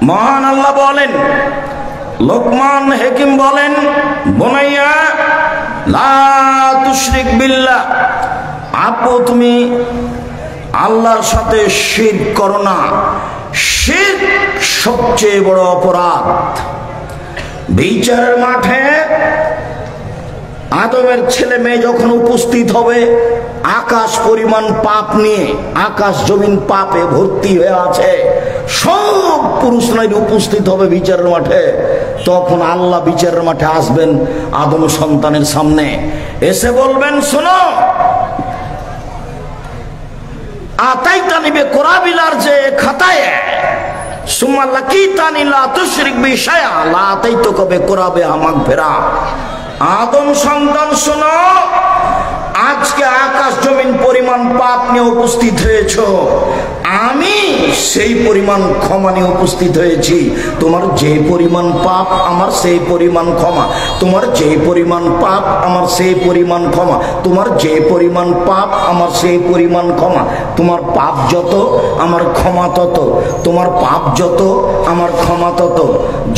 মহান আল্লাহ বলেন, লোকমান হাকিম বলেন, বুনাইয়া লা তুশরিক বিল্লাহ, আপু তুমি আল্লাহর সাথে শিরক করো না। শিরক সবচেয়ে বড় অপরাধ। বিচারের মাঠে আদমের ছেলে মেয়ে যখন উপস্থিত হবে আকাশ পরিমাণ পাপ নিয়ে, আকাশ জমিন পাপে ভর্তি হয়ে আছে, সব পুরুষ নারী উপস্থিত হবে বিচারের মাঠে। তখন আল্লাহ বিচারের মাঠে আসবেন আদম সন্তানের সামনে, এসে বলবেন, শোনো, আতাইতানি বিকুরাবিলার যে খাতায়ে সুম্মা লাকিতানি লা তুশরিক বি শাইআ লা আতাইতুকা বিকুরাবিহা মাগফিরা। আদম সন্তান শোনো, আজকে আকাশ জমিন পরিমাণ পাপ নিয়ে উপস্থিত হয়েছ, আমি সেই পরিমাণ ক্ষমা নিয়ে উপস্থিত হয়েছি। তোমার যে পরিমাণ পাপ আমার সেই পরিমাণ ক্ষমা, তোমার যে পরিমাণ পাপ আমার সেই পরিমাণ ক্ষমা, তোমার যে পরিমাণ পাপ আমার সেই পরিমাণ ক্ষমা। তোমার পাপ যত আমার ক্ষমা তত, তোমার পাপ যত আমার ক্ষমা তত।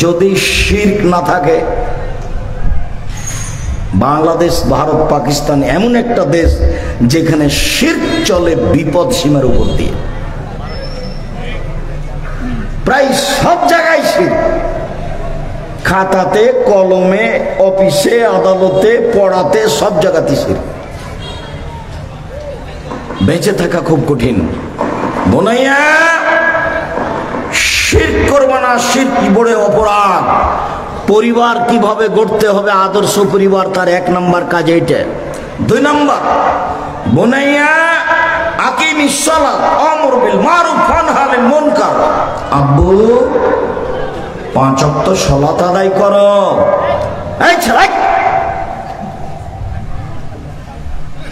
যদি শিরক না থাকে, বাংলাদেশ, ভারত, পাকিস্তান এমন একটা দেশ যেখানে শিরক চলে বিপদ সীমার উপর দিয়ে, প্রায় সব জায়গায় শিরক। খাতাতে, কলমে, অফিসে, আদালতে, পড়াতে, সব জায়গাতে শিরক। বেঁচে থাকা খুব কঠিন। বোনাইয়া, শিরক করবে না, শিরক বড় অপরাধ। পরিবার কিভাবে গড়তে হবে, আদর্শ পরিবার, তার 1 নম্বর কাজ এইটা। 2 নম্বর, বুনাইয়া আকিমিস সালাত আমর বিল মারুফ ওয়ানহা আনিল মুনকার। আব্বু 5 ওয়াক্ত সালাত আদায় করো। এই ছেলে,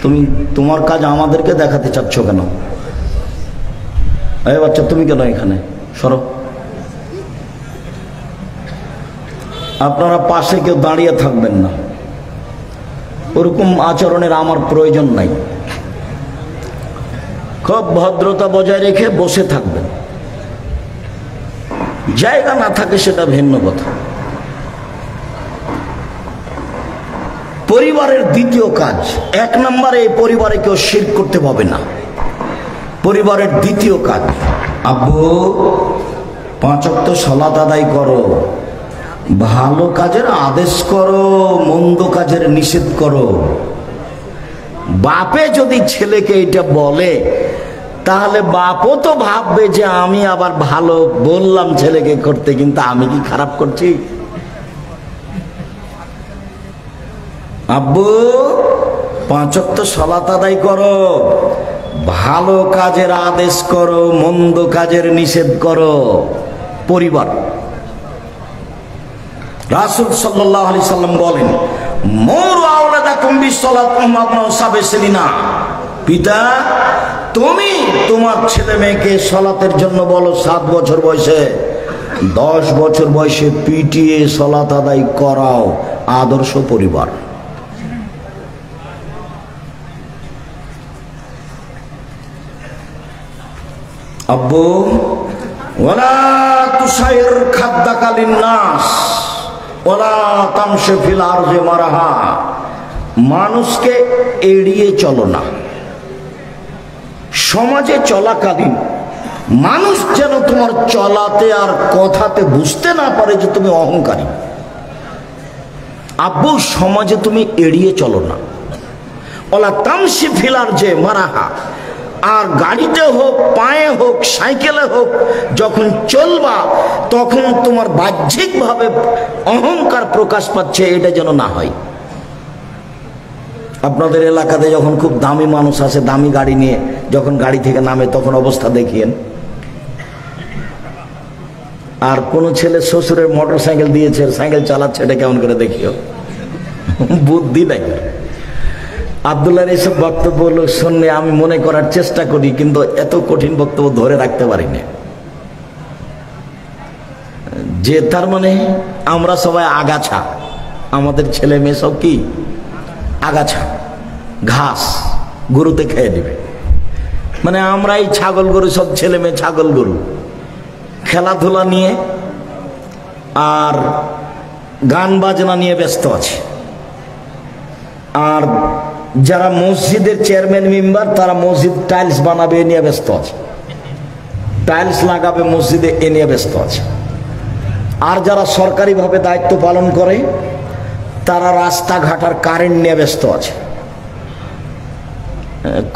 তুমি তোমার কাজ আমাদেরকে দেখাতে চাচ্ছ কেন? এই বাচ্চা, তুমি কেন এখানে? সরো। আপনারা পাশে কেউ দাঁড়িয়ে থাকবেন না, ওরকম আচরণের আমার প্রয়োজন নাই। খুব ভদ্রতা বজায় রেখে বসে থাকবেন। জায়গা না থাকে সেটা ভিন্ন কথা। পরিবারের দ্বিতীয় কাজ, 1 নম্বরে এই পরিবারে কেউ শিরক করতে পাবে না। পরিবারের দ্বিতীয় কাজ, আব্বু 5 ওয়াক্ত সালাত আদায় করো, ভালো কাজের আদেশ করো, মন্দ কাজের নিষেধ করো। বাপে যদি ছেলেকে এটা বলে, তাহলে বাপও তো ভাববে যে আমি আবার ভালো বললাম ছেলেকে করতে, কিন্তু আমি কি খারাপ করছি? আব্বু 5 ওয়াক্ত সালাত আদায় করো, ভালো কাজের আদেশ করো, মন্দ কাজের নিষেধ করো। পরিবার। রাসূল সাল্লাল্লাহু আলাইহি সাল্লাম বলেন, মুরু আওলাদাকুম বিসসালাত ওয়া হুম আবনাউ সাব'i সিনিনা। পিতা, তুমি তোমার ছেলে মেয়েকে সালাতের জন্য বলো 7 বছর বয়সে, 10 বছর বয়সে পিটিয়ে সালাত আদায় করাও। আদর্শ পরিবার। আব্বু ওয়ালা তুসাইর খাদ্দাকা লিন-নাস ওয়ালা তামশি ফিল আরজি মারহা। মানুষকে এড়িয়ে চলো না। সমাজে চলাকালীন মানুষ যেন তোমার চলাতে আর কথাতে বুঝতে না পারে যে তুমি অহংকারী। আব্বু, সমাজে তুমি এড়িয়ে চলো না। ওয়ালা তামশি ফিল আরজি মারহা। আর গাড়িতে হোক, পায়ে হোক, সাইকেলে হোক, যখন চলবা তখন তোমার বাহ্যিকভাবে অহংকার প্রকাশ পাচ্ছে, এটা যেন না হয়। আপনাদের এলাকাতে যখন খুব দামি মানুষ আসে দামি গাড়ি নিয়ে, যখন গাড়ি থেকে নামে তখন অবস্থা দেখিয়েন। আর কোন ছেলে শ্বশুরের মোটর সাইকেল দিয়েছে, সাইকেল চালাচ্ছে, এটা কেমন করে দেখিও, বুদ্ধি নাই। আব্দুল্লাহর এইসব বক্তব্য শুনলে আমি মনে করার চেষ্টা করি, কিন্তু এত কঠিন বক্তব্য ধরে রাখতে পারি না। যে তার মানে আমরা সবাই আগাছা, আমাদের ছেলে মেয়ে সব কি আগাছা, ঘাস, গরুতে খেয়ে দিবে। মানে আমরা এই ছাগল গরু, সব ছেলে মেয়ে ছাগল গরু। খেলাধুলা নিয়ে আর গান বাজনা নিয়ে ব্যস্ত আছে। আর যারা মসজিদের চেয়ারম্যান মেম্বার তারা মসজিদ টাইলস বানাবে এ নিয়ে ব্যস্ত আছে, টাইলস লাগাবে মসজিদে এ নিয়ে ব্যস্ত আছে। আর যারা সরকারিভাবে দায়িত্ব পালন করে তারা রাস্তাঘাট আর কারেন্ট নিয়ে ব্যস্ত আছে।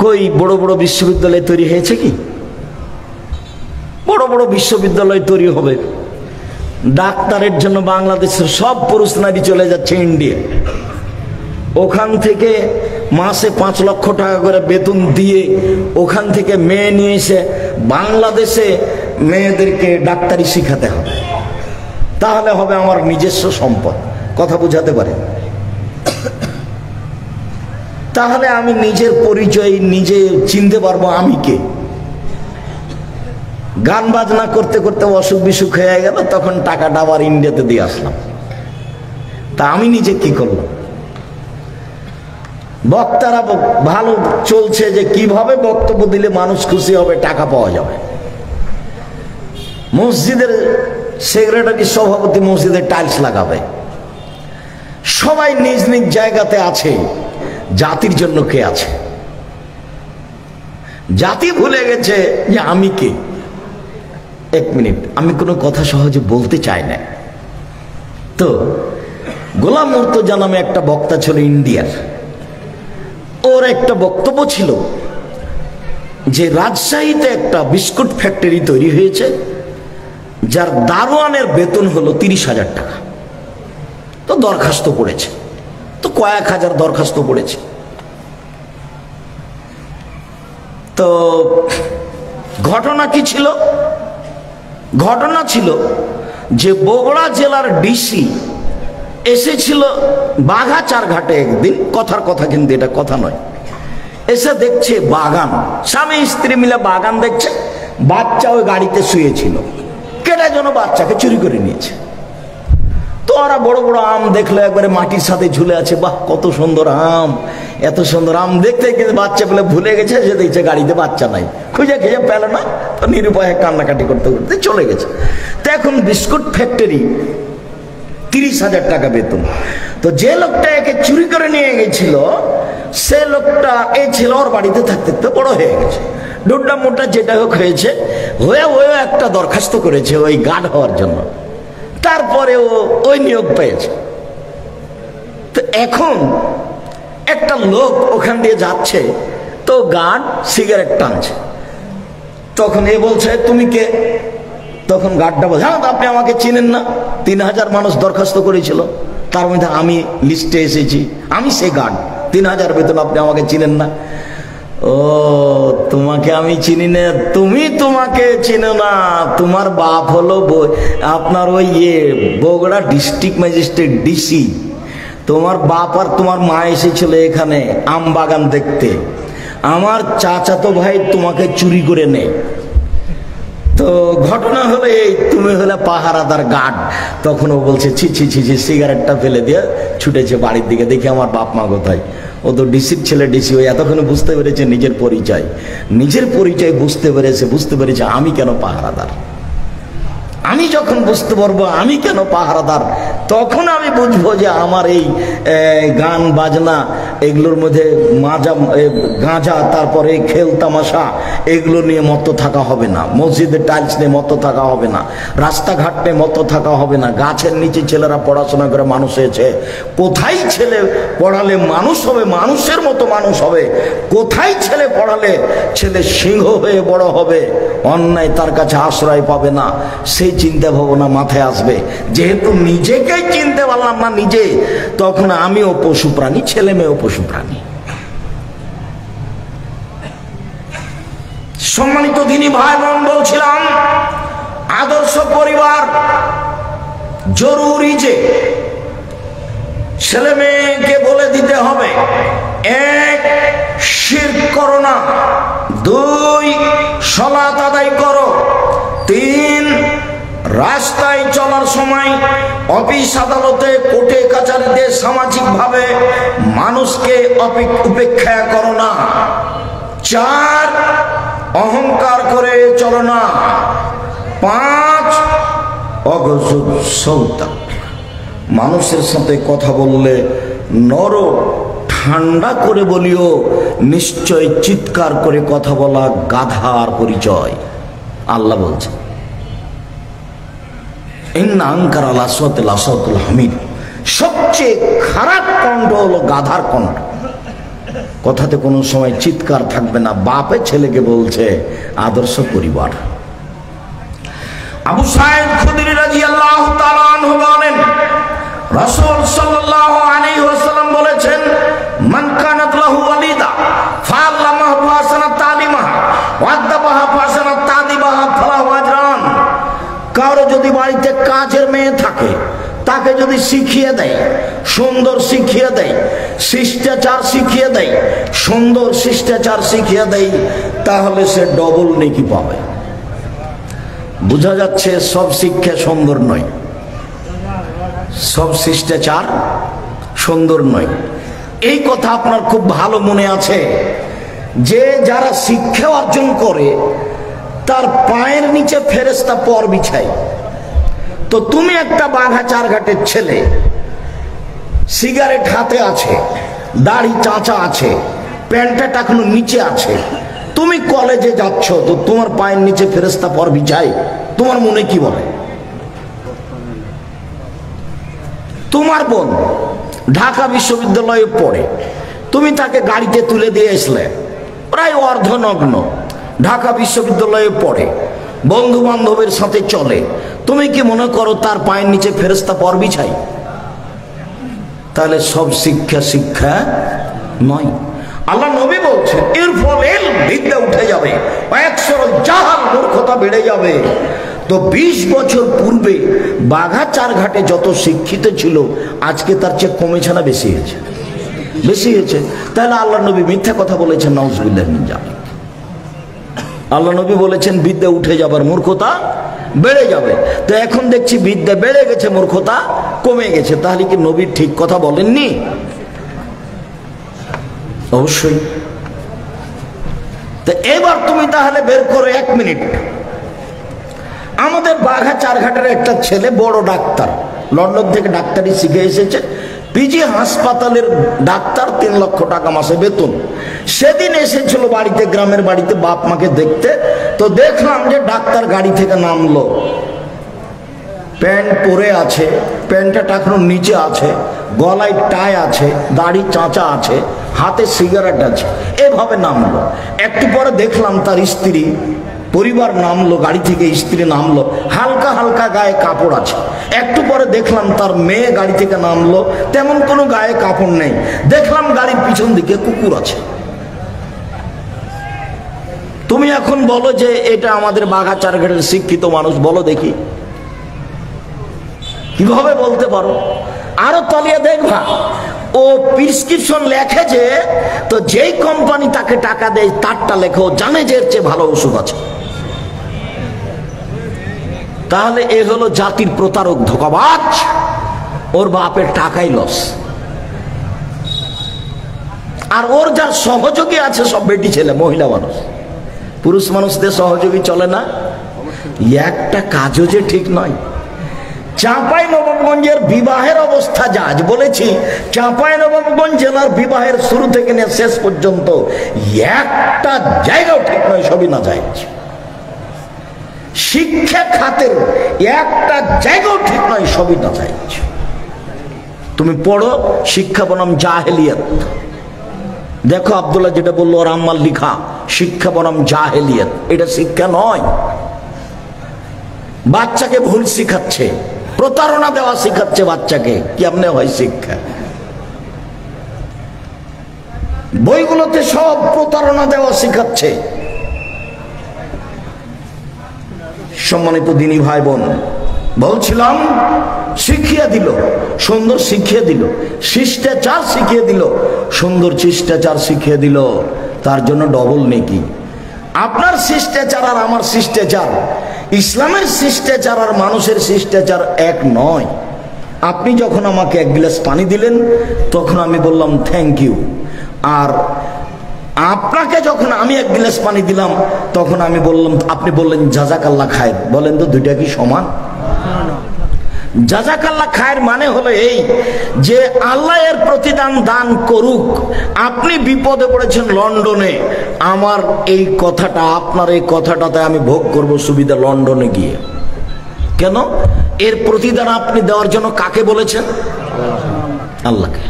কই বড় বড় বিশ্ববিদ্যালয় তৈরি হয়েছে কি? বড় বড় বিশ্ববিদ্যালয় তৈরি হবে, ডাক্তারের জন্য বাংলাদেশের সব পুরুষ নারী চলে যাচ্ছে ইন্ডিয়া, ওখান থেকে মাসে 5 লক্ষ টাকা করে বেতন দিয়ে ওখান থেকে মেয়ে নিয়ে এসে বাংলাদেশে মেয়েদেরকে ডাক্তারি শিখাতে হবে, তাহলে হবে আমার নিজস্ব সম্পদ। কথা বুঝাতে পারে? তাহলে আমি নিজের পরিচয় নিজে চিনতে পারবো আমি কে। গান বাজনা করতে করতে অসুখ বিসুখ হয়ে গেল, তখন টাকাটা আবার ইন্ডিয়াতে দিয়ে আসলাম। তা আমি নিজে কি করলাম? বক্তারা ভালো চলছে যে কিভাবে বক্তব্য দিলে মানুষ খুশি হবে, টাকা পাওয়া যাবে। মসজিদের সেক্রেটারি সভাপতি মসজিদের টাইলস লাগাবে, সবাই নিজ নিজ জায়গাতে আছে। জাতির জন্য কে আছে? জাতি ভুলে গেছে যে আমি কে। 1 মিনিট, আমি কোনো কথা সহজে বলতে চাই না। তো গোলাম মুর্তজা নামে একটা বক্তা ছিল ইন্ডিয়ার, ওর একটা বক্তব্য ছিল যে রাজশাহীতে একটা বিস্কুট ফ্যাক্টরি তৈরি হয়েছে যার দারোয়ানের বেতন হলো 30,000 টাকা। তো দরখাস্ত পড়েছে, তো কয়েক হাজার দরখাস্ত পড়েছে। তো ঘটনা কি ছিল? ঘটনা ছিল যে বগুড়া জেলার ডিসি এসেছিল বাঘাচার ঘাটে একদিন, কথার কথা কিন্তু এটা কথা নয়, এসে দেখছে বাগান, স্বামী স্ত্রী মিলে বাগান দেখছে, বাচ্চা ওই গাড়িতে শুয়েছিল, কেটে যেন বাচ্চাকে চুরি করে নিয়েছে। তো ওরা বড় বড় আম দেখলো একবারে মাটির সাথে ঝুলে আছে, বাহ কত সুন্দর আম, এত সুন্দর আম দেখতে কিন্তু বাচ্চা পেলে ভুলে গেছে, যে দেখছে গাড়িতে বাচ্চা নাই, খুঁজে খুঁজে পেল না, তো নিরুপায় কান্নাকাটি করতে করতে চলে গেছে। তো এখন বিস্কুট ফ্যাক্টরি 30,000 টাকা বেতন। তো যে লোকটা একে চুরি করে নিয়ে গেছিল সে লোকটা এই ছিল ওর বাড়িতে থাকতে থাকতে বড় হয়ে গেছে, ডুড্ডা মোটা যেটা হোক হয়েছে, হয়ে একটা দরখাস্ত করেছে ওই গার্ড হওয়ার জন্য। তারপরে ও ওই নিয়োগ পেয়েছে। তো এখন একটা লোক ওখান দিয়ে যাচ্ছে, তো গার্ড সিগারেট টানছে, তখন এ বলছে তুমি কে? তখন গার্ডটা বলছে হ্যাঁ আপনি আমাকে চিনেন না, 3,000 মানুষ দরখাস্ত করেছিল, তার মধ্যে আমি লিস্টে এসেছি, আমি সেই গার্ড, 3,000 বেতন, আপনি আমাকে চিনেন না? ও তোমাকে আমি চিনি না, তুমি তোমাকে চিনো না, তোমার বাপ হলো আপনার ওই বগুড়া ডিস্ট্রিক্ট ম্যাজিস্ট্রেট ডিসি, তোমার বাপ আর তোমার মা এসেছিল এখানে আম বাগান দেখতে, আমার চাচাতো ভাই তোমাকে চুরি করে নেয়। তো ঘটনা হলো এই, তুমি হলে পাহারাদার গার্ড। তখন ও বলছে ছি ছি ছি ছি, সিগারেটটা ফেলে দিয়ে ছুটেছে বাড়ির দিকে, দেখি আমার বাপ মা কোথায়। ও তো ডিসির ছেলে, ডিসি ওই এতক্ষণে বুঝতে পেরেছে নিজের পরিচয়, বুঝতে পেরেছে আমি কেন পাহারাদার। আমি যখন বুঝতে পারবো আমি কেন পাহারাদার, তখন আমি বুঝবো যে আমার এই গান বাজনা এগুলোর মধ্যে গাঁজা, তারপরে খেল তামাশা এগুলো নিয়ে মত্ত থাকা হবে না, মসজিদের টাইলস নিয়ে মত্ত থাকা হবে না, রাস্তাঘাট নিয়ে মত্ত থাকা হবে না, গাছের নিচে ছেলেরা পড়াশোনা করে মানুষ হয়েছে, কোথায় ছেলে পড়ালে মানুষ হবে, মানুষের মতো মানুষ হবে, কোথায় ছেলে পড়ালে ছেলে সিংহ হয়ে বড় হবে, অন্যায় তার কাছে আশ্রয় পাবে না, সেই চিন্তা ভাবনা মাথায় আসবে। যেহেতু নিজেকেই চিনতে পারলাম না নিজে, তখন আমিও পশু প্রাণী, ছেলে মেয়েও পশু প্রাণী। সম্মানিত দিনী ভাই বোন, বলছিলাম আদর্শ পরিবার জরুরি, যে ছেলে মেয়েকে বলে দিতে হবে 1 শিরক করো না, 2 সালাত আদায় করো, 3 রাস্তায় চলার সময়, অফিস আদালতে, কোর্টে কাছারিতে সামাজিকভাবে মানুষকে উপেক্ষা করো না, 4 অহংকার করে চলো না, 5 অগজুদ সৌতাক, মানুষের সাথে কথা বললে নরম ঠান্ডা করে বলিও, নিশ্চয় চিৎকার করে কথা বলা গাধার পরিচয়। আল্লাহ বলছে ইন্না আনকারা লাসওয়াতিল আসাতুল হামির, সবচেয়ে খারাপ কণ্ঠ হলো গাধার কণ্ঠ। কথাতে কোনো সময় চিৎকার থাকবে না। বাপে ছেলেকে বলছে, আদর্শ পরিবার। আবু সাঈদ খুদরি রাদিয়াল্লাহু তাআলা আনহু বলেন, রাসূল সাল্লাল্লাহু আলাইহি ওয়াসাল্লাম বলেছেন, মান কানাত লাহু ওয়ালিদা ফাআল্লামাহু ফাসানাত তালিমাহা ওয়া আদাবাহা ফাসানাত তাদিবাহা ফালাহু আজরান। কারো যদি বাড়িতে কাজের মেয়ে থাকে, তাকে যদি শিখিয়ে দেয়, সুন্দর শিখিয়ে দেয়, শিষ্টাচার শিখিয়ে দেয়, সুন্দর শিষ্টাচার শিখিয়ে দেয়, তাহলে সে ডবল নেকি পাবে। বোঝা যাচ্ছে সব শিক্ষা সুন্দর নয়, সব শিষ্টাচার সুন্দর নয়। এই কথা আপনার খুব ভালো মনে আছে যে যারা শিক্ষা অর্জন করে তার পায়ের নিচে ফেরেশতা পর বিছায়। তো তুমি একটা বাঘাচার ঘাটের ছেলে, সিগারেট হাতে আছে, দাড়ি চাঁচা আছে, প্যান্টটা টাকানো নিচে আছে, তুমি কলেজে যাচ্ছ, তো তোমার পায়ের নিচে ফেরেশতা পর বিছায়, তোমার মনে কি বলে? তোমার বোন ঢাকা বিশ্ববিদ্যালয়ে পড়ে, তুমি তাকে গাড়িতে তুলে দিয়ে আসলে, প্রায় অর্ধনগ্ন, ঢাকা বিশ্ববিদ্যালয়ে পড়ে, বন্ধু বান্ধবের সাথে চলে, তুমি কি মনে করো তার পায়ের নিচে ফেরেশতা পর বিছাই? তাহলে সব শিক্ষা শিক্ষা নয়। আল্লাহ নবী বলছেন, এর ফলে বিদ্যা উঠে যাবে, জাহাল মূর্খতা বেড়ে যাবে। তো 20 বছর পূর্বে বাঘাচার ঘাটে যত শিক্ষিত ছিল, আজকে তার চেয়ে কমেছে না বেশি হয়েছে? বেশি হয়েছে। তাহলে আল্লাহ নবী মিথ্যা কথা বলেছেন, নাউজুবিল্লাহ মিন যালিক। আল্লাহ নবী বলেছেন বিদ্যা উঠে যাবার, মূর্খতা বেড়ে যাবে। তো এখন দেখছি বিদ্যা বেড়ে গেছে, মূর্খতা কমে গেছে। তাহলে কি নবী ঠিক কথা বলেননি? অবশ্যই। তো এবার তুমি তাহলে বের করো 1 মিনিট। আমাদের বাঘাচার ঘাটের একটা ছেলে বড় ডাক্তার, লন্ডন থেকে ডাক্তারি শিখে এসেছে, পিজি হাসপাতালের ডাক্তার, 3 লক্ষ টাকা মাসে বেতন। সেদিন এসেছিল বাড়িতে, গ্রামের বাড়িতে বাপ মাকে দেখতে। তো দেখলাম যে ডাক্তার গাড়ি থেকে নামলো, প্যান্ট পরে আছে, প্যান্টটা টাকানোর নিচে আছে, গলায় টাই আছে, দাড়ি চাঁচা আছে, হাতে সিগারেট আছে, এভাবে নামলো। একটু পরে দেখলাম তার স্ত্রী, পরিবার নামলো গাড়ি থেকে, স্ত্রী নামলো, হালকা হালকা গায়ে কাপড় আছে। একটু পরে দেখলাম তার মেয়ে গাড়ি থেকে নামলো, তেমন কোনো গায়ে কাপড় নেই। দেখলাম গাড়ির পিছন দিকে কুকুর আছে। তুমি এখন বলো যে এটা আমাদের বাঘাচার ঘাটের শিক্ষিত মানুষ, বলো দেখি কিভাবে বলতে পারো? আরো তলিয়ে দেখবা, ও প্রেসক্রিপশন লেখে যে, তো যেই কোম্পানি তাকে টাকা দেয় তারটা লেখো, জানে যে এর চেয়ে ভালো ওষুধ আছে। তাহলে এ হলো জাতির প্রতারক, ধোঁকাবাজ। ওর বাপের টাকাই লস। আর ওর যার সহযোগী আছে সব বেটি ছেলে, মহিলা মানুষ। পুরুষ মানুষদের সহযোগী চলে না। একটা কাজও যে ঠিক নয়। চাঁপাইনবাবগঞ্জের বিবাহের অবস্থা যা, আজ বলেছি, চাঁপাইনবাবগঞ্জ জেলার বিবাহের শুরু থেকে নিয়ে শেষ পর্যন্ত একটা জায়গাও ঠিক নয়, সবই না যায়। শিক্ষা খাতের একটা জায়গাও ঠিক নয়, সবই না যায়। তুমি পড়ো শিক্ষা বনাম জাহেলিয়াত, দেখো আব্দুল্লাহ যেটা বললো, ওর আম্মার লিখা, শিক্ষা বনাম জাহেলিয়াত। এটা শিক্ষা নয়। বাচ্চাকে ভুল শিখাচ্ছে, প্রতারণা দেওয়া শিখাচ্ছে বাচ্চাকে। কেমনে হয় শিক্ষা? বইগুলোতে সব প্রতারণা দেওয়া শিখাচ্ছে। সম্মানিত দিনী ভাই বোন, বলছিলাম শিখিয়ে দিল, সুন্দর শিখিয়ে দিল, শিষ্টাচার শিখিয়ে দিল, সুন্দর শিষ্টাচার শিখিয়ে দিল, তার জন্য ডবল নেকি। আপনার শিষ্টাচার আর আমার শিষ্টাচার, ইসলামের শিষ্টাচার আর মানুষের শিষ্টাচার এক নয়। আপনি যখন আমাকে 1 গ্লাস পানি দিলেন, তখন আমি বললাম থ্যাংক ইউ। আর আপনাকে যখন আমি 1 গ্লাস পানি দিলাম, তখন আমি বললাম, আপনি বললেন জাযাকাল্লাহ খায়ের। বলেন তো দুইটা কি সমান? জাযাকাল্লাহ খায়ের মানে হলো এই যে আল্লাহ এর প্রতিদান দান করুক। আপনি বিপদে পড়েছেন লন্ডনে, আমার এই কথাটা, আপনার এই কথাটাতে আমি ভোগ করব সুবিধা লন্ডনে গিয়ে। কেন? এর প্রতিদান আপনি দেওয়ার জন্য কাকে বলেছেন? আল্লাহকে।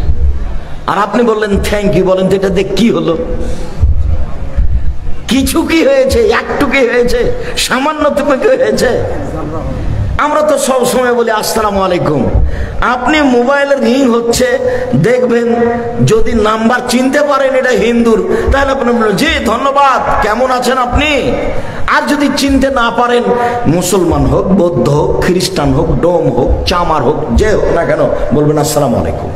আর আপনি বললেন থ্যাংক ইউ। বলেন তো এটা দেখ কি হলো? কিছু কি হয়েছে? একটু কি হয়েছে? সামান্যটুকু কি হয়েছে? আমরা তো সব সময় বলি আসসালামু আলাইকুম। আপনি মোবাইলের রিং হচ্ছে, দেখবেন যদি নাম্বার চিনতে পারেন এটা হিন্দুর, তাহলে আপনি বলবেন জি ধন্যবাদ, কেমন আছেন আপনি? আর যদি চিনতে না পারেন, মুসলমান হোক, বৌদ্ধ হোক, খ্রিস্টান হোক, ডোম হোক, চামার হোক, যে হোক না কেন, বলবেন আসসালামু আলাইকুম।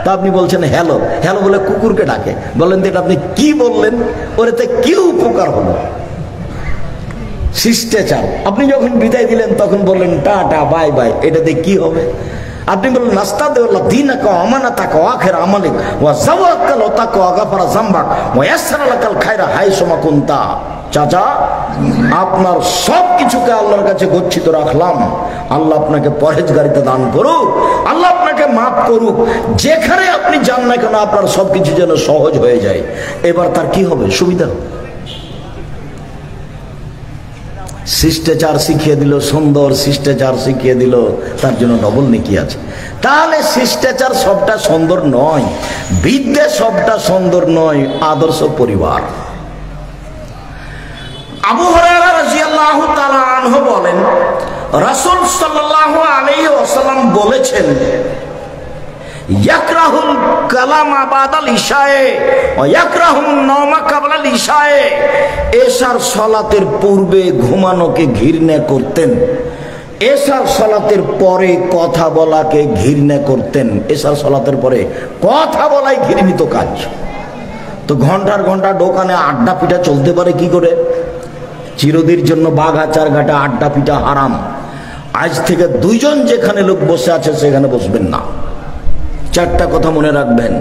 তা আপনি বলছেন হ্যালো, হ্যালো বলে কুকুরকে ডাকে। বলেন তো এটা আপনি কি বললেন? ওরেতে কি উপকার হলো? শিষ্টাচার। আপনি যখন বিদায় দিলেন তখন বললেন টাটা বাই বাই, এটাতে কি হবে? আপনি বললেন নাস্তাদুল্লাহ দীনাকা ওয়া আমানাতাকা ওয়া আখিরা আমালিক ওয়া যাওয়াক্কাল ওয়া তাকা ওয়া গাফারা যামবাক ওয়া ইয়াসসারা লাকাল খায়রা হাইসুমা কুনতা। চাচা, আপনার সব কিছুকে আল্লাহর কাছে গচ্ছিত রাখলাম। আল্লাহ আপনাকে পরহেজগারিতা দান করুক, আল্লাহ আপনাকে মাফ করুক। যেখানে আপনি যান না কেন আপনার সবকিছু যেন সহজ হয়ে যায়। এবার তার কি হবে? সুবিধা। শিষ্টাচার শিখিয়ে দিল, সুন্দর শিষ্টাচার শিখিয়ে দিল, তার জন্য ডবল নেকি আছে। তাহলে শিষ্টাচার সবটা সুন্দর নয়, বিদ্যা সবটা সুন্দর নয়, আদর্শ পরিবার। আবু হুরায়রা রাদিয়াল্লাহু তাআলা আনহু বলেন, রাসূল সাল্লাল্লাহু আলাইহি ওয়াসাল্লাম বলেছেন, ইয়াকরাহুল কালামা বাদাল ইশায়ে ওয়া ইয়াকরাহুন নাওমা কাবলাল ইশায়ে। এশার সালাতের পূর্বে ঘুমানোকে ঘৃণা করতেন, এশার সালাতের পরে কথা বলাকে ঘৃণা করতেন। এশার সালাতের পরে কথা বলাই ঘৃণিত কাজ। তো ঘন্টার ঘন্টা দোকানে আড্ডা পিটা চলতে পারে কি করে? চিরদির জন্য বাঘাচার ঘাটে আড্ডা পিটা হারাম। আজ থেকে দুইজন যেখানে লোক বসে আছে সেখানে বসবেন না। চারটা কথা মনে রাখবেন।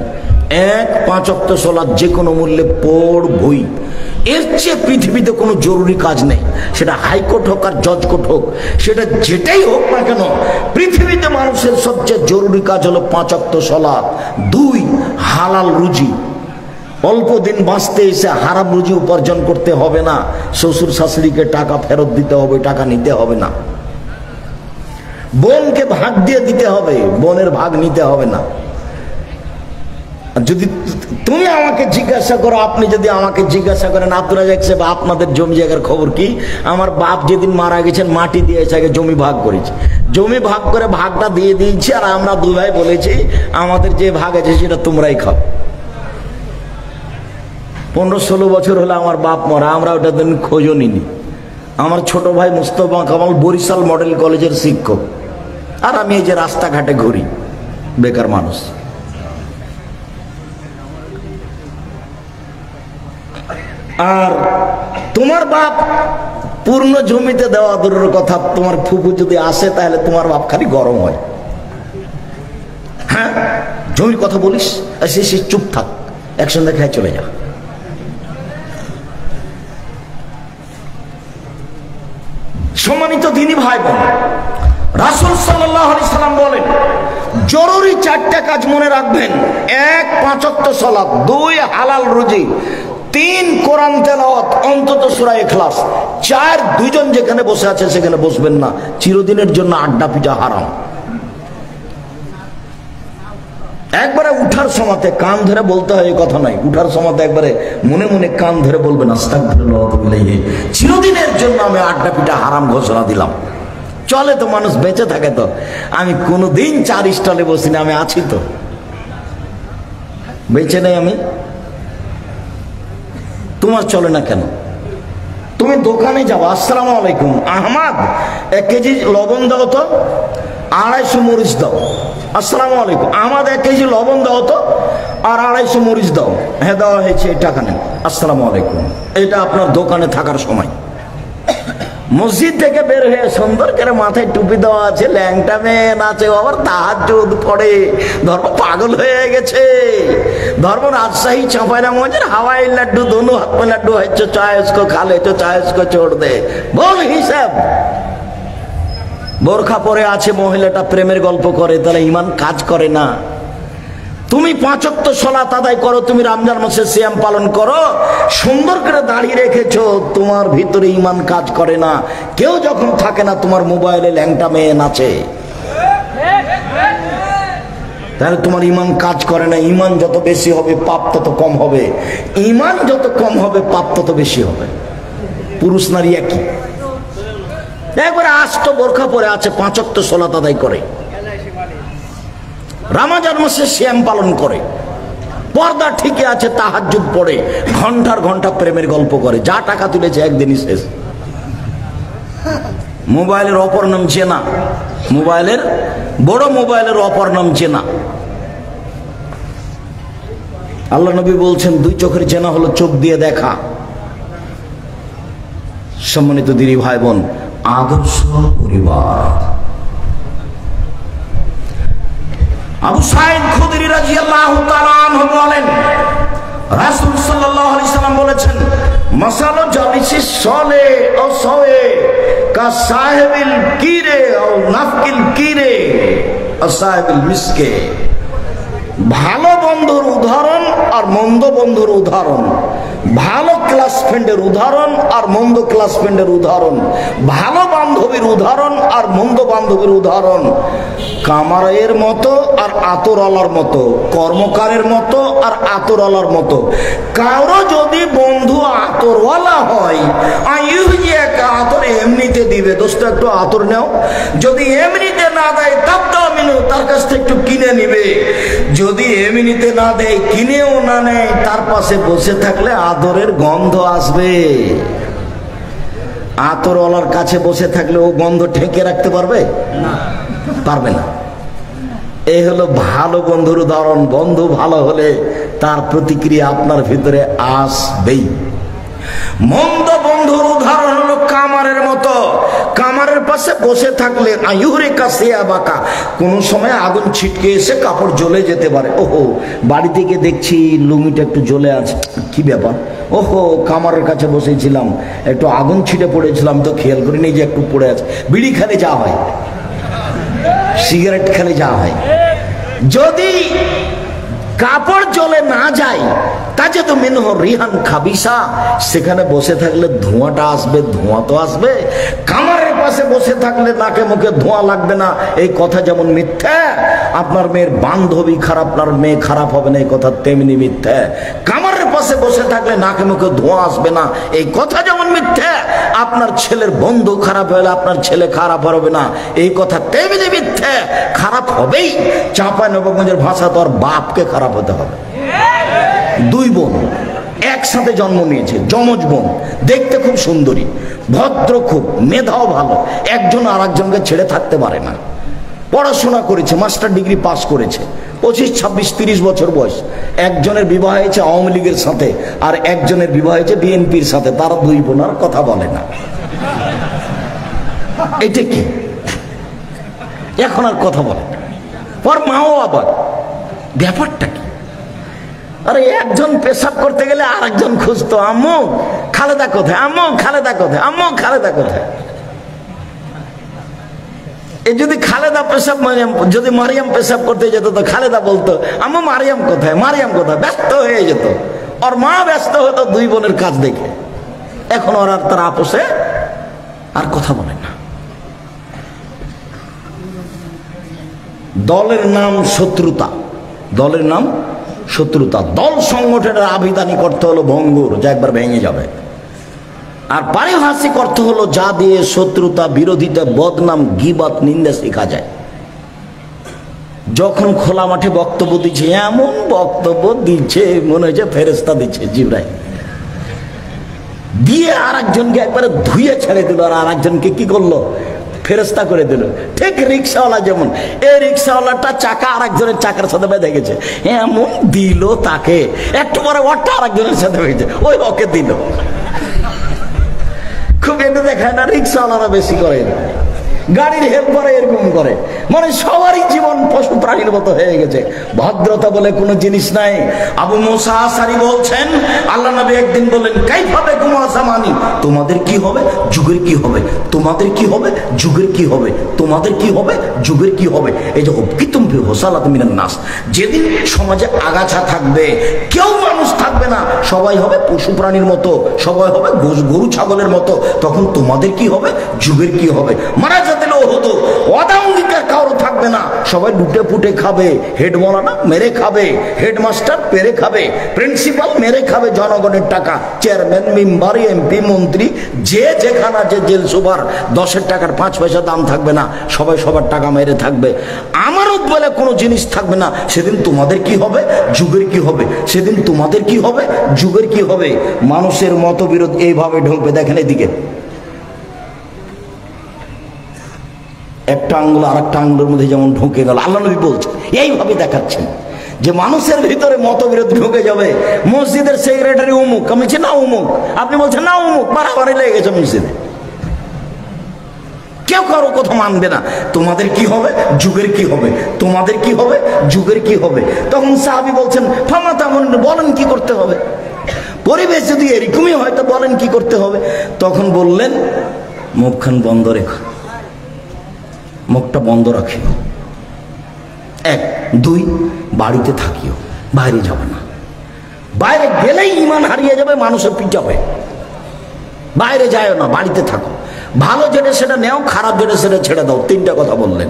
এক, 5 ওয়াক্ত সালাত যে কোনো মূল্যে পড়বই। এর চেয়ে পৃথিবীতে কোনো জরুরি কাজ নেই, সেটা হাইকোর্ট হোক আর জজ কোর্ট হোক, সেটা যেটাই হোক না কেন, পৃথিবীতে মানুষের সবচেয়ে জরুরি কাজ হলো 5 ওয়াক্ত সালাত। 2, হালাল রুজি। অল্প দিন বাঁচতে এসে হারাম রুজি উপার্জন করতে হবে না। শ্বশুর শাশুড়িকে টাকা ফেরত দিতে হবে, টাকা নিতে হবে না। বোনকে ভাগ দিয়ে দিতে হবে, বোনের ভাগ নিতে হবে না। যদি তুমি আমাকে জিজ্ঞাসা করো, আপনি যদি আমাকে জিজ্ঞাসা করেন আব্দুল রাজ্জাক সাহেব আপনাদের জমি জায়গার খবর কি, আমার বাপ যেদিন মারা গেছেন মাটি দিয়েছে, আগে জমি ভাগ করেছি, জমি ভাগ করে ভাগটা দিয়ে দিয়েছি, আর আমরা দুই ভাই বলেছি আমাদের যে ভাগ আছে সেটা তোমরাই খাও। 15-16 বছর হলো আমার বাপ মরা, আমরা ওটা দিন খোঁজও নিনি। আমার ছোট ভাই মুস্তফা কামাল বরিশাল মডেল কলেজের শিক্ষক, আর আমি এই যে রাস্তাঘাটে ঘুরি, বেকার মানুষ। আর তোমার বাপ পূর্ণ জমিতে দেওয়া দূরের কথা, তোমার ফুফু যদি আসে তাহলে তোমার বাপ খালি গরম হয়। হ্যাঁ, জমির কথা বলিস, সে চুপ থাক, একসঙ্গে খাই চলে যা। সম্মানিত দিনী ভাই বোন, রাসূল সাল্লাল্লাহু আলাইহি সাল্লাম বলেন জরুরি 4টা কাজ মনে রাখবেন। 1, 5 ওয়াক্ত সালাত। 2, হালাল রুজি। 3, কোরআন তেলাওয়াত, অন্তত সূরা ইখলাস। 4, দুইজন যেখানে বসে আছে সেখানে বসবেন না। চিরদিনের জন্য আড্ডা পিটা হারাম। একবারে উঠার সময়তে কান ধরে বলতে হয় এই কথা নাই, উঠার সময়তে একবারে মনে মনে কান ধরে বলবেন আস্তাগফিরুল্লাহ ওয়া আতুবু ইলাইহি। চিরদিনের জন্য আমি আড্ডা পিটা হারাম ঘোষণা দিলাম। চলে তো, মানুষ বেঁচে থাকে তো। আমি কোনোদিন 4 স্টলে বসি না, আমি আছি তো, বেঁচে নেই আমি। তোমার চলে না কেন? তুমি দোকানে যাও, আসসালামু আলাইকুম আহমদ 1 কেজি লবণ দাও তো, 250 মরিচ দাও। আসসালামু আলাইকুম আহমদ 1 কেজি লবণ দাও তো, আর 250 মরিচ দাও। হ্যাঁ দেওয়া হয়েছে, এই টাকা নেন। আসসালামু আলাইকুম। এটা আপনার দোকানে থাকার সময়। মসজিদ থেকে বের হয়ে সুন্দর করে মাথায় টুপি দেওয়া আছে, ল্যাংটা মেয়ে নাচে, আবার তাহাজ্জুদ পড়ে, ধর্ম পাগল হয়ে গেছে। ধর্ম রাজশাহী চাঁপাইনবাবগंज हवाई लड्डू दोनों हाथ में लड्डू है, जो चाहे उसको खा ले, जो चाहे उसको छोड़ दे। बोल हिसाब বোরখা পরে আছে মহিলাটা, প্রেমের গল্প করে, তাহলে ইমান কাজ করে না। তুমি 5 ওয়াক্ত সালাত আদায় করো, তুমি রমজান মাসে সিয়াম পালন করো, সুন্দর করে দাঁড়িয়ে রেখেছো, তোমার ভিতরে ইমান কাজ করে না। কেউ যখন থাকে না, তোমার মোবাইলে ল্যাংটা মেয়ে নাচে, তাহলে তোমার ইমান কাজ করে না। ইমান যত বেশি হবে পাপ তত কম হবে, ইমান যত কম হবে পাপ তত বেশি হবে। পুরুষ নারী একই। একবারে আস্ত বোরখা পরে আছে, 5 ওয়াক্ত সালাত আদায় করে, রমজান মাসে সিয়াম পালন করে, পর্দা ঠিকই আছে, তাহাজ্জুদ পড়ে, ঘন্টার ঘন্টা প্রেমের গল্প করে, যা টাকা তুলেছে একদিনই শেষ। মোবাইলের অপর নাম চেনা, মোবাইলের বড় মোবাইলের অপর নাম চেনা। আল্লাহ নবী বলছেন 2 চোখের চেনা হলো চোখ দিয়ে দেখা। সম্মানিত দিনী ভাই বোন, আদর্শ পরিবার। আবু সাঈদ খুদরি রাদিয়াল্লাহু তাআলা আনহু বলেন, রাসূল সাল্লাল্লাহু আলাইহি সাল্লাম বলেছেন, মাসালু জালিসিস সালে ও সাওয়ে কা সাহিবিল কিরে ও নাফকিল কিরে ও সাহিবিল মিসকে। ভালো বন্ধুর উদাহরণ আর মন্দ বন্ধুর উদাহরণ, ভালো ক্লাস ফ্রেন্ডের উদাহরণ আর মন্দ ক্লাস ফ্রেন্ডের উদাহরণ, ভালো বান্ধবীর উদাহরণ আর মন্দ বান্ধবীর উদাহরণ কামারের মতো আর আতরওয়ালার মতো, কর্মকারের মতো আর আতরওয়ালার মতো। কারো যদি বন্ধু আতরওয়ালা হয়, আতর এমনিতে দিবে, দোস্ত একটু আতর নাও, যদি এমনিতে না দেয় তাবদাও মিনু, তার কাছ থেকে একটু কিনে নিবে। যদি এমনিতে না দেয়, কিনেও না নেয়, তার পাশে বসে থাকলে আদরের গন্ধ আসবে। আতরওয়ালার কাছে বসে থাকলে ও গন্ধ ঠেকে রাখতে পারবে না, পারবে না। এই হলো ভালো বন্ধুর উদাহরণ। বন্ধু ভালো হলে তার প্রতিক্রিয়া আপনার ভিতরে আসবেই। মন্দ বন্ধুর উদাহরণ হলো কামারের মতো। কামারের পাশে বসে থাকলে আয়ুরে কাছে বাঁকা, কোন সময় আগুন ছিটকে এসে কাপড় জ্বলে যেতে পারে। ওহো, বাড়ি থেকে দেখছি লুঙ্গিটা একটু জ্বলে আছে, কি ব্যাপার? ওহো, কামারের কাছে বসেছিলাম, একটু আগুন ছিটে পড়েছিলাম, তো খেয়াল করিনি যে একটু পড়ে আছে। বিড়ি খেলে যা হয়, সিগারেট খেলে যা হয়, যদি কাপড় জ্বলে না যায়, তাতে তো মিনহ রিহান খাবিসা, সেখানে বসে থাকলে ধোঁয়াটা আসবে, ধোঁয়া তো আসবে। কামারের পাশে বসে থাকলে নাকে মুখে ধোঁয়া লাগবে না, এই কথা যেমন মিথ্যা। আপনার মেয়ের বান্ধবী খারাপ, আপনার মেয়ে খারাপ হবে না, এই কথা তেমনি মিথ্যা। কামারের পাশে বসে থাকলে নাকে মুখে ধোঁয়া আসবে না, এই কথা যেমন মিথ্যা। আপনার ছেলের বন্ধু খারাপ হলে আপনার ছেলে খারাপ হবে না, এই কথা তেমনি মিথ্যা। খারাপ হবেই। চাঁপাইনবাবগঞ্জের ভাষা তো আর বাপকে খারাপ হতে হবে। 2 বোন একসাথে জন্ম নিয়েছে, যমজ বোন, দেখতে খুব সুন্দরী, ভদ্র খুব, মেধাও ভালো, একজন আর একজনকে ছেড়ে থাকতে পারে না। পড়াশোনা করেছে, মাস্টার ডিগ্রি পাস করেছে, 25, 26, 30 বছর বয়স। একজনের বিবাহ হয়েছে আওয়ামী লীগের সাথে, আর একজনের বিবাহ হয়েছে বিএনপির সাথে। তারা 2 বোন আর কথা বলে না। এটা কি? এখন আর কথা বলে না। ওর মাও আবার, ব্যাপারটা কি? আরে একজন পেশাব করতে গেলে আরেকজন খুঁজতো, আম্মু খালেদা কোথায়, আম্মু খালেদা কোথায়, আম্মু খালেদা কোথায়। এই যদি খালেদা পেশাব, যদি মারিয়াম পেশাব করতে যেত তো খালেদা বলতো, আম্মু মারিয়াম কোথায়, মারিয়াম কোথায়, ব্যস্ত হয়ে যেত। ওর মা ব্যস্ত হতো 2 বোনের কাজ দেখে। এখন ওর আর তার আপোষে আর কথা বলে না। দলের নাম শত্রুতা, দলের নাম শত্রুতা। দল সংগঠনের আবিধানিক অর্থ হলো ভঙ্গুর, যা একবার ভেঙে যাবে। আর পারিভাষিক অর্থ হলো যা দিয়ে শত্রুতা, বিরোধিতা, বদনাম, গীবত, নিন্দা শেখা যায়। যখন খোলা মাঠে বক্তব্য দিচ্ছে, এমন বক্তব্য দিচ্ছে মনে হচ্ছে ফেরেশতা দিচ্ছে, জিবরাইল দিয়ে আর একজনকে একবারে ধুয়ে ছেড়ে দিল, আর আরেকজনকে কি করলো, ফেরেশতা করে দিল। ঠিক রিক্সাওয়ালা যেমন, এই রিক্সাওয়ালাটা চাকা আরেকজনের চাকার সাথে বেঁধে গেছে, এমন দিল তাকে, একটু পরে ওটা আরেকজনের সাথে বেঁধেছে, ওই ওকে দিল। খুব এটা দেখায় না, রিক্সাওয়ালারা বেশি করে। গাড়ির হেল্পারে এরকম করে, মানে সবারই জীবন পশু প্রাণীর মতো হয়ে গেছে, ভদ্রতা বলে কোনো জিনিস নাই। আবু মুসা আশআরী বলছেন, আল্লাহ নবী একদিন বললেন, কাইফা বিকুম আযামানি, তোমাদের কি হবে, যুগের কি হবে, তোমাদের কি হবে, যুগের কি হবে, তোমাদের কি হবে, যুগের কি হবে। এই যে উবকিতুম ফি হুসালাত মিনান নাস, যেদিন সমাজে আগাছা থাকবে, কেউ মানুষ থাকবে না, সবাই হবে পশু প্রাণীর মতো, সবাই হবে গরু ছাগলের মতো, তখন তোমাদের কি হবে, যুগের কি হবে। মারা যেতে হতো, ওয়াদা অঙ্গীকার কারো থাকবে না, সবাই লুটে পুটে খাবে, হেড মৌলানা মেরে খাবে, হেডমাস্টার পেরে খাবে, প্রিন্সিপাল মেরে খাবে জনগণের টাকা, চেয়ারম্যান মেম্বার এমপি মন্ত্রী যে যেখানে যে জেল সুপার, 10 টাকার 5 পয়সা দাম থাকবে না, সবাই সবার টাকা মেরে থাকবে, আমানত বলে কোনো জিনিস থাকবে না। সেদিন তোমাদের কি হবে, যুগের কি হবে, সেদিন তোমাদের কি হবে, যুগের কি হবে। মানুষের মতবিরোধ এইভাবে ঢুকবে, দেখেন এদিকে একটা আঙ্গুল আর একটা আঙ্গুলের মধ্যে যেমন ঢুকে গেল, আল্লাহ নবী বলছেন এইভাবে দেখাচ্ছেন যে মানুষের ভিতরে মতবিরোধ ঢুকে যাবে। মসজিদের সেক্রেটারি অমুক, আমি বলছি না অমুক, আপনি বলছেন না অমুক, মারামারি লেগে গেছে মসজিদে, কেউ কারো কথা মানবে না। তোমাদের কি হবে, যুগের কি হবে, তোমাদের কি হবে, যুগের কি হবে। তখন সাহাবী বলছেন, ফামা তেমন, বলেন কি করতে হবে, পরিবেশ যদি এরকমই হয় তো বলেন কি করতে হবে। তখন বললেন, মুখখান বন্ধ রেখো, মুখটা বন্ধ রাখিও, 1 2 বাড়িতে থাকিও, বাইরে যাবে না, বাইরে গেলেই ঈমান হারিয়ে যাবে, মানুষের পিটাবে, বাইরে যায় না, বাড়িতে থাকো, ভালো যেটা সেটা নেও, খারাপ যেটা সেটা ছেড়ে দাও, 3টা কথা বললেন।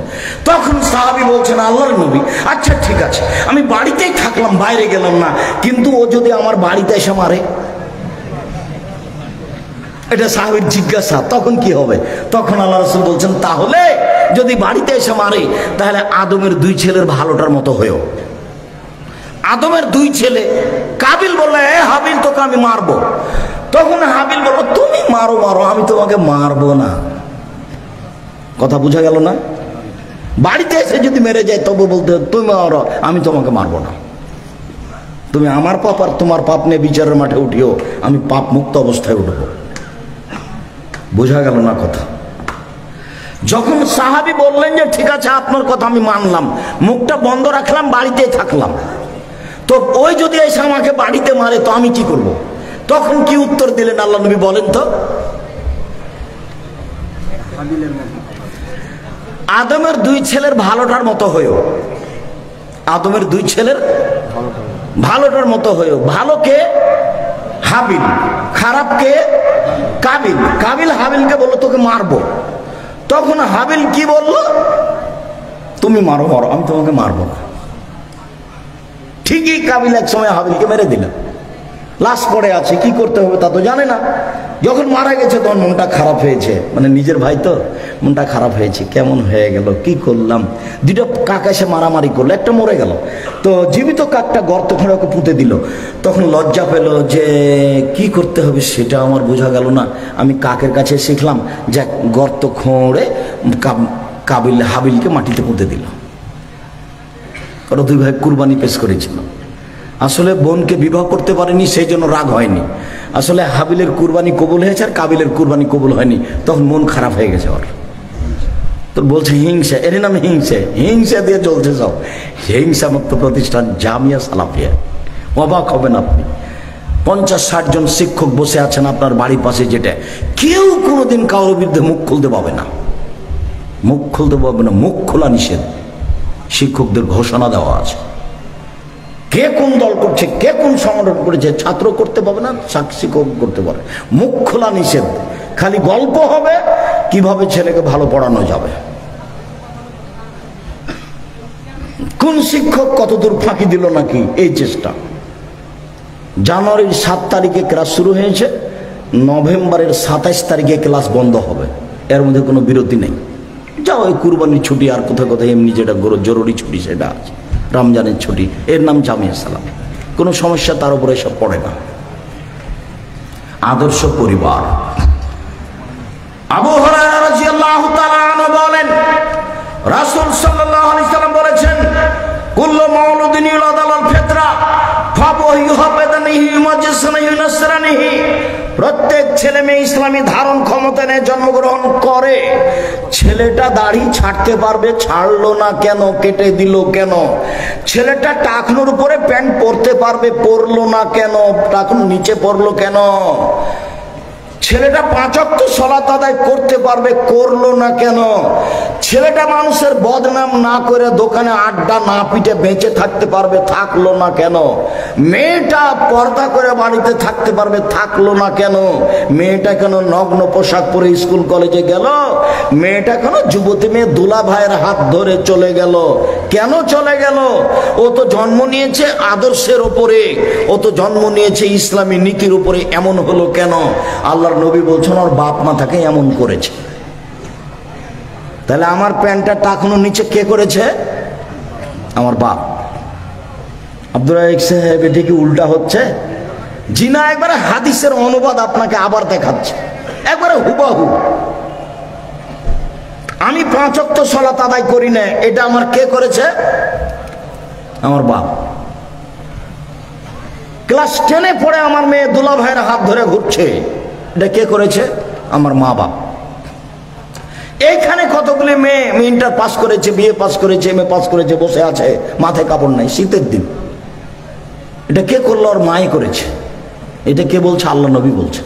তখন সাহাবী বলছেন, আল্লাহর নবী আচ্ছা ঠিক আছে, আমি বাড়িতেই থাকলাম, বাইরে গেলাম না, কিন্তু ও যদি আমার বাড়িতে এসে মারে, এটা সাহাবীর জিজ্ঞাসা, তখন কি হবে। তখন আল্লাহ রাসূল বলছেন, তাহলে যদি বাড়িতে এসে মারে, তাহলে আদমের 2 ছেলের ভালোটার মতো হয়েও। আদমের 2 ছেলে, কাবিল বলল, এ হাবিল তোকে আমি মারবো। তখন হাবিল বলল, তুমি মারো মারো, আমি তোমাকে মারবো না। কথা বোঝা গেল না? বাড়িতে এসে যদি মেরে যায় তবু বলতে, তুমি মারো, আমি তোমাকে মারবো না। তুমি আমার পাপ আর তোমার পাপ নিয়ে বিচারের মাঠে উঠিও, আমি পাপ মুক্ত অবস্থায় উঠবো। বোঝা গেল না কথা? যখন সাহাবী বললেন যে ঠিক আছে আপনার কথা আমি মানলাম, মুখটা বন্ধ রাখলাম, বাড়িতেই থাকলাম, তো ওই যদি এসে আমাকে বাড়িতে মারে তো আমি কি করব? তখন কি উত্তর দিলেন আল্লাহ নবী বলেন তো? আদমের 2 ছেলের ভালোটার মতো হয়েও, আদমের 2 ছেলের ভালোটার মতো হয়েও। ভালোকে হাবিল, খারাপকে কাবিল। কাবিল হাবিলকে বললো তোকে মারবো, তখন হাবিল কি বলল? তুমি মারো মারো, আমি তোমাকে মারবো না। ঠিকই কাবিল এক সময় হাবিলকে মেরে দিল, লাশ পড়ে আছে, কি করতে হবে তা তো জানে না। যখন মারা গেছে তখন মনটা খারাপ হয়েছে, মানে নিজের ভাই তো, মনটা খারাপ হয়েছে, কেমন হয়ে গেল, কি করলাম। 2টা কাক এসে মারামারি করলো, একটা মরে গেল, তো জীবিত কাকটা গর্ত খুঁড়ে ওকে পুঁতে দিল। তখন লজ্জা পেল যে কি করতে হবে সেটা আমার বোঝা গেল না। আমি কাকের কাছে শিখলাম যে গর্ত খুঁড়ে কাবিল হাবিলকে মাটিতে পুঁতে দিল। ওরা 2 ভাই কুরবানি পেশ করেছিল। আসলে বোনকে বিবাহ করতে পারেনি, সেই জন্য রাগ হয়নি। আসলে হাবিলের কুরবানি কবুল হয়েছে আর কাবিলের কুরবানি কবুল হয়নি, তখন মন খারাপ হয়ে গেছে ওর। তো বলছে হিংসা, এর নাম হিংসা, হিংসা দিয়ে চলছে সব। হিংসা মুক্ত প্রতিষ্ঠান জামিয়া সালাফিয়া। অবাক হবেন আপনি, 50-60 জন শিক্ষক বসে আছেন আপনার বাড়ির পাশে, যেটা কেউ কোনোদিন কারোর বিরুদ্ধে মুখ খুলতে পাবে না, মুখ খুলতে পারবে না, মুখ খোলা নিষেধ, শিক্ষকদের ঘোষণা দেওয়া আছে। কে কোন দল করছে, কে কোন সংগঠন করেছে, ছাত্র করতে পারবে না, শিক্ষক করতে পারে, মুখ খোলা নিষেধ। খালি গল্প হবে কিভাবে ছেলেকে ভালো পড়ানো যাবে, কোন শিক্ষক কতদূর ফাঁকি দিল নাকি, এই চেষ্টা। জানুয়ারির 7 তারিখে ক্লাস শুরু হয়েছে, নভেম্বরের 27 তারিখে ক্লাস বন্ধ হবে, এর মধ্যে কোনো বিরতি নেই। যাও, ওই কুরবানির ছুটি আর কোথায় কোথায় এমনি যেটা জরুরি ছুটি সেটা আছে, রমজানের ছুটি, এর নাম জামিয়া সালাম, কোনো সমস্যা তার উপরে সব পড়ে না। আদর্শ পরিবার। আবু হুরায়রা রাদিয়াল্লাহু তাআলা আনহু বলেন, রাসূল সাল্লাল্লাহু আলাইহি সাল্লাম বলেছেন, কুল্লু মাউলুদিন ইউলাদু আলাল ফিতরা ফাবুহু হাবাদানিহি মাজসানিহি নাসরানিহি প্রত্যেক ছেলে মেয়ে ইসলামী ধারণ ক্ষমতা নিয়ে জন্মগ্রহণ করে। ছেলেটা দাড়ি ছাড়তে পারবে, ছাড়লো না কেন? কেটে দিল কেন? ছেলেটা টাকনুর উপরে প্যান্ট পরতে পারবে, পরলো না কেন? টাকনু নিচে পরলো কেন? ছেলেটা 5 ওয়াক্ত সালাত আদায় করতে পারবে, করলো না কেন? ছেলেটা মানুষের বদনাম না করে দোকানে আড্ডা না পিটে বেঁচে থাকতে পারবে, থাকলো না কেন? মেয়েটা পর্দা করে বাড়িতে থাকতে পারবে, থাকলো না কেন? মেয়েটা কেন নগ্ন পোশাক পরে স্কুল কলেজে গেল? মেয়েটা কেন যুবতী মেয়ে দুলা ভাইয়ের হাত ধরে চলে গেল? কেন চলে গেল? ও তো জন্ম নিয়েছে আদর্শের উপরে, ও তো জন্ম নিয়েছে ইসলামী নীতির উপরে, এমন হলো কেন? আল্লাহর নবী বলছেন ওর বাপ মা তাকে এমন করেছে। তাহলে আমার প্যান্টটা টাকনুর নিচে কে করেছে? আমার বাপ। আব্দুল রাজ্জাক সাহেব, এটা কি উল্টা হচ্ছে? জি না, একবারে হাদিসের অনুবাদ আপনাকে আবার দেখাচ্ছে, একবারে হুবাহু। আমি 5 ওয়াক্ত সালাত আদায় করি না, এটা আমার কে করেছে? আমার বাপ। ক্লাস 10-এ পড়ে আমার মেয়ে দুলা ভাইয়ের হাত ধরে ঘুরছে, এটা কে করেছে? আমার মা বাপ। এইখানে কতগুলি মেয়ে ইন্টার পাস করেছে, বিএ পাস করেছে, এমএ পাস করেছে, বসে আছে, মাথায় কাপড় নাই, শীতের দিন। এটা কে করলো? ওর মাই করেছে। এটা কে বলছে? আল্লাহ নবী বলছে।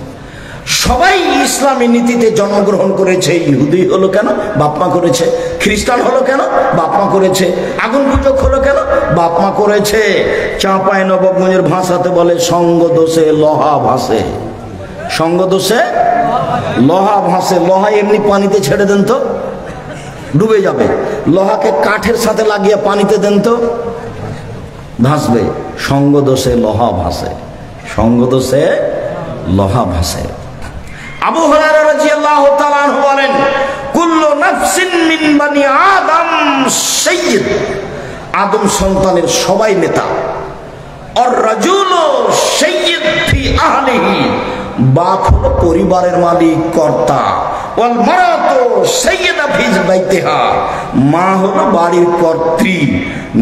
সবাই ইসলামী নীতিতে জন্মগ্রহণ করেছে। ইহুদি হলো কেন? বাপ মা করেছে। খ্রিস্টান হলো কেন? বাপ মা করেছে। আগুন পূজক হলো কেন? বাপ মা করেছে। চাঁপাই নবাবগঞ্জের ভাষাতে বলে সঙ্গ দোষে লোহা ভাসে। সঙ্গ দোষে লোহা ভাসে। লোহা এমনি পানিতে ছেড়ে দেন তো ডুবে যাবে, লোহাকে কাঠের সাথে লাগিয়ে পানিতে দেন তো ভাসবে। সঙ্গ দোষে লোহা ভাসে, সঙ্গ দোষে লোহা ভাসে। আবু হুরায়রা রাদিয়াল্লাহু তাআলা আনহু বলেন, কুল্লু নাফসিন মিন বানি আদম সাইয়্যিদ, আদম সন্তানের সবাই নেতা। আর রাজুলু সাইয়্যিদ ফি আহলিহি, বাপ হলো পরিবারের মালিক, কর্তা। ওয়াল মারাতু সাইয়্যিদা ফি বাইতিহা, মা হলো বাড়ির কর্ত্রী।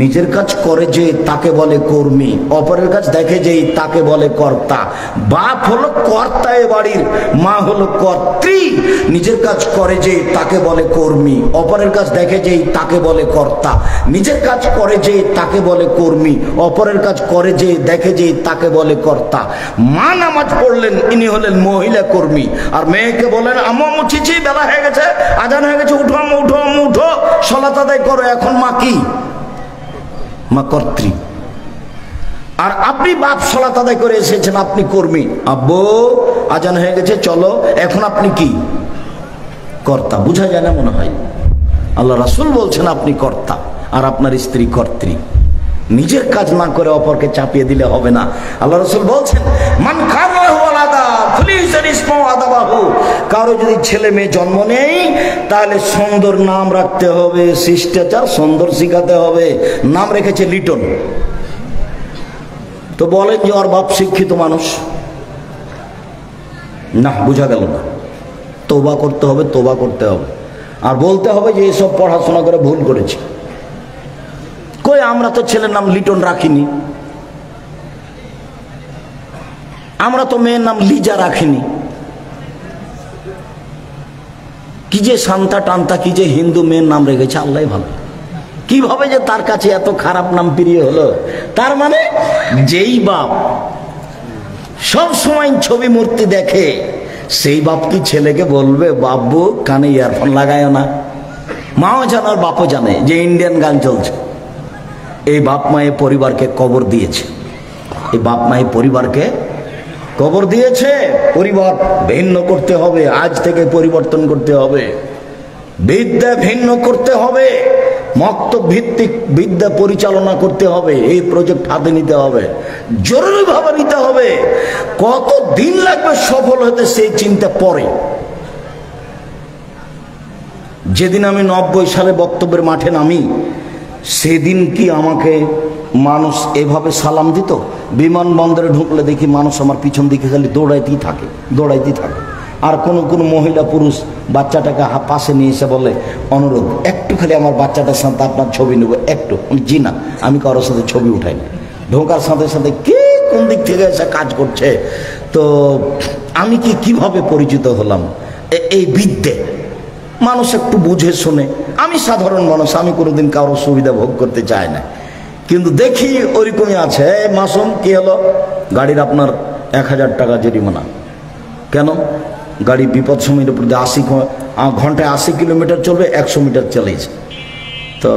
নিজের কাজ করে যে তাকে বলে কর্মী, অপরের কাজ দেখে যেই তাকে বলে কর্তা। বাপ হলো কর্তা এ বাড়ির, মা হলো কর্ত্রী। নিজের কাজ করে যে তাকে বলে কর্মী, অপরের কাজ দেখে যেই তাকে বলে কর্তা। নিজের কাজ করে যে তাকে বলে কর্মী, অপরের কাজ করে যে দেখে যে তাকে বলে কর্তা। মা নামাজ পড়লেন, ইনি হলেন মহিলা কর্মী। আর মেয়েকে বলেন, আম্মু চিচি, বেলা হয়ে গেছে, আজান হয়ে গেছে, উঠো আম্মু, উঠো আম্মু, উঠো, সালাত আদায় করো। এখন মা কি? মা কর্ত্রী। আর আপনি বাপ সালাত আদায় করে এসেছেন, আপনি কর্মী। আব্বু আজান হয়ে গেছে, চলো। এখন আপনি কি? কর্তা। বুঝা যায় না মনে হয়? আল্লাহ রাসূল বলছেন আপনি কর্তা, আর আপনার স্ত্রী কর্ত্রী। নিজের কাজ না করে অপরকে চাপিয়ে দিলে হবে না। আল্লাহ রাসূল বলছেন, মান কারাহু আলাদা ফলিসরিসমু আদাবাহু, কারো যদি ছেলে মেয়ে জন্ম নেই তাহলে সুন্দর নাম রাখতে হবে, শিষ্টাচার সুন্দর শিখাতে হবে। নাম রেখেছে লিটন। তো বলেন যে ওর বাপ শিক্ষিত মানুষ, না, বোঝা গেল না। তওবা করতে হবে, তওবা করতে হবে। আর বলতে হবে যে এসব পড়াশোনা করে ভুল করেছি। কই, আমরা তো ছেলের নাম লিটন রাখিনি, আমরা তো মেয়ের নাম লিজা রাখিনি। কি যে শান্তা টান্তা, কি যে হিন্দু মেয়ের নাম রেখেছে, আল্লাহ ভালো। কিভাবে যে তার কাছে এত খারাপ নাম প্রিয় হলো? তার মানে যেই বাপ সব সময় ছবি মূর্তি দেখে, সেই বাপ কি ছেলেকে বলবে বাবু কানে ইয়ারফোন লাগায় না? মাও জানে, আর বাপও জানে যে ইন্ডিয়ান গান চলছে। এই বাপ মায়ের পরিবারকে কবর দিয়েছে, এই বাপ মায়ের পরিবারকে কবর দিয়েছে। পরিবার ভিন্ন করতে হবে, আজ থেকে পরিবর্তন করতে হবে। বিদ্যা ভিন্ন করতে হবে, মক্তব ভিত্তিক বিদ্যা পরিচালনা করতে হবে। এই প্রজেক্ট হাতে নিতে হবে, জরুরিভাবে নিতে হবে। কত দিন লাগবে সফল হতে সেই চিন্তা পরে। যেদিন আমি 90 সালে বক্তব্যের মাঠে নামি, সেদিন কি আমাকে মানুষ এভাবে সালাম দিত? বিমানবন্দরে ঢুকলে দেখি মানুষ আমার পিছন দিকে খালি দৌড়াইতেই থাকে, দৌড়াইতেই থাকে। আর কোনো মহিলা পুরুষ বাচ্চাটাকে পাশে নিয়ে এসে বলে, অনুরোধ একটু খালি আমার বাচ্চাটার সাথে আপনার ছবি নেব একটু। জি না, আমি কারোর সাথে ছবি উঠাই না। ঢোকার সাথে সাথে কি কোন দিক থেকে এসে কাজ করছে। তো আমি কিভাবে পরিচিত হলাম এই বিদ্যে, মানুষ একটু বুঝে শুনে। আমি সাধারণ মানুষ, আমি কোনোদিন কারো সুবিধা ভোগ করতে চাই না, কিন্তু দেখি ওইরকমই আছে। মাসুম কি হলো, গাড়ির আপনার 1000 টাকা জরিমানা। কেন? গাড়ি বিপদ সময়ের উপর দিয়ে 80 ঘন্টায় 80 কিলোমিটার চলবে, 100 মিটার চালিয়েছে, তো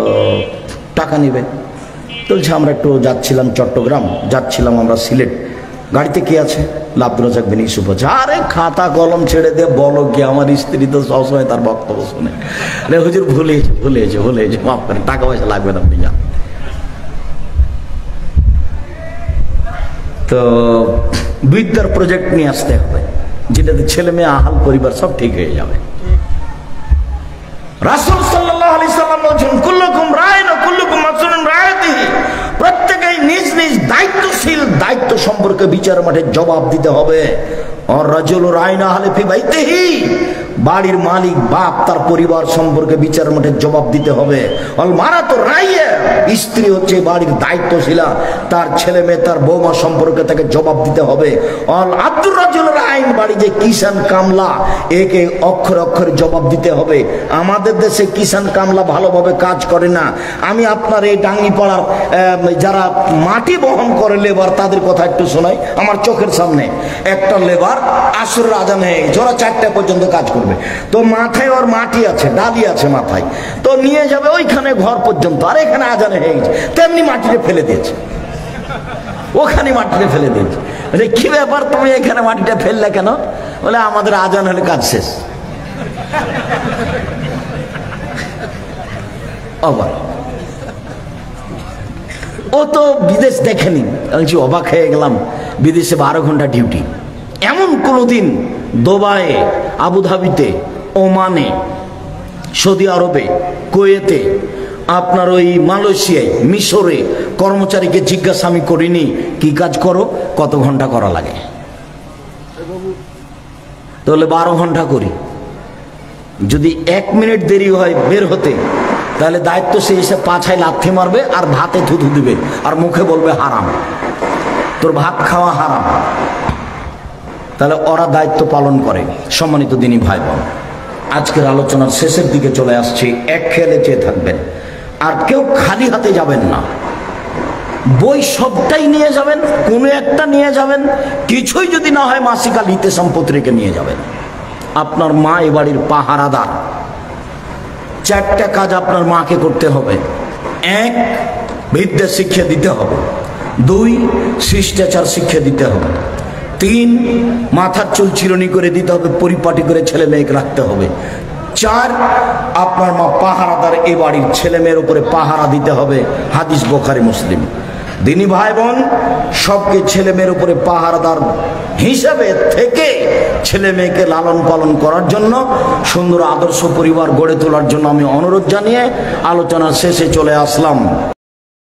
টাকা নেবে। বলছে আমরা একটু যাচ্ছিলাম চট্টগ্রাম, যাচ্ছিলাম আমরা সিলেট, গাড়িতে কে আছে? আব্দুর রাজ্জাক বিন ইউসুফ আছে। আরে খাতা কলম ছেড়ে দে, বলো কি? আমার স্ত্রী তো সবসময় তার বক্তব্য শুনে, রে হুজুর ভুলে মাফ করেন, টাকা পয়সা লাগবে না, আপনি যান। তো বিদ্যার প্রজেক্ট নিয়ে আসতে হবে, যেটাতে ছেলে মেয়ে আহাল পরিবার সব ঠিক হয়ে যাবে। রাসূল সাল্লাল্লাহু আলাইহি সাল্লাম বলেন, কুল্লুকুম রাইন ওয়া কুল্লুকুম মাসউলুন রায়াতিহি, প্রত্যেকেই নিজ নিজ দায়িত্বশীল, দায়িত্ব সম্পর্কে বিচার মাঠে জবাব দিতে হবে। আর রাজুলু রাইন আহলে ফি বাইতিহি, বাড়ির মালিক বাপ তার পরিবার সম্পর্কে বিচার মাঠে জবাব দিতে হবে। অল মারাতু রাইয়া, স্ত্রী হচ্ছে বাড়ির দায়িত্বশীলা, তার ছেলে মেয়ে তার বৌমা সম্পর্কে তাকে জবাব দিতে হবে। অল আব্দুর রাজুল রাইন, বাড়ি যে কিষান কামলা, একে অক্ষরে অক্ষরে জবাব দিতে হবে। আমাদের দেশে কিষান কামলা ভালোভাবে কাজ করে না। আমি আপনার এই ডাঙ্গিপাড়ার যারা মাটি বহন করে লেবার, তাদের কথা একটু শোনাই। আমার চোখের সামনে একটা লেবার আসরের আজান হয়ে গেছে, ওরা 4টা পর্যন্ত কাজ করবে। তো মাথায় ওর মাটি আছে, ডালি আছে মাথায়, তো নিয়ে যাবে ওইখানে ঘর পর্যন্ত, আর এখানে আজানে হয়ে গেছে, তেমনি মাটিতে ফেলে দিয়েছে, ওখানে মাটিতে ফেলে দিয়েছে। কি ব্যাপার, তুমি এখানে মাটিটা ফেললে কেন? বলে আমাদের আজান হলে কাজ শেষ। ও তো বিদেশ দেখেনি, অবাক হয়ে গেলাম। বিদেশে 12 ঘন্টা ডিউটি। এমন কোনোদিন দুবাইয়ে, আবুধাবিতে, ওমানে, সৌদি আরবে, কুয়েতে, আপনার ওই মালয়েশিয়ায়, মিশরে কর্মচারীকে জিজ্ঞাসা আমি করিনি কি কাজ করো, কত ঘন্টা করা লাগে। তাহলে 12 ঘন্টা করি। যদি 1 মিনিট দেরি হয় বের হতে, তাহলে দায়িত্ব সে এসে পাছায় লাথি মারবে আর ভাতে থুথু দিবে আর মুখে বলবে হারাম, তোর ভাত খাওয়া হারাম। তাহলে ওরা দায়িত্ব পালন করে। সম্মানিত দিনী ভাই বোন, আজকের আলোচনার শেষের দিকে চলে আসছি। এক খেয়ালে চেয়ে থাকবেন, আর কেউ খালি হাতে যাবেন না। বই সবটাই নিয়ে যাবেন, কোনো একটা নিয়ে যাবেন, কিছুই যদি না হয় মাসিকা লিতেসাম পত্রিকা নিয়ে যাবেন। আপনার মা এ বাড়ির পাহারাদার। 4টা কাজ আপনার মাকে করতে হবে। 1, বিদ্যা শিক্ষা দিতে হবে। 2, শিষ্টাচার শিক্ষা দিতে হবে। 3, মাথার চুল চিরুনি করে দিতে হবে, পরিপাটি করে ছেলে মেয়েকে রাখতে হবে। 4, আপনার মা পাহারাদার, এ বাড়ির ছেলে মেয়ের উপরে পাহারা দিতে হবে। হাদিস বুখারী মুসলিম। দিনী ভাই বোন, সবকে ছেলে মেয়ের উপরে পাহারাদার হিসাবে থেকে ছেলে মেয়েকে লালন পালন করার জন্য, সুন্দর আদর্শ পরিবার গড়ে তোলার জন্য আমি অনুরোধ জানিয়ে আলোচনার শেষে চলে আসলাম।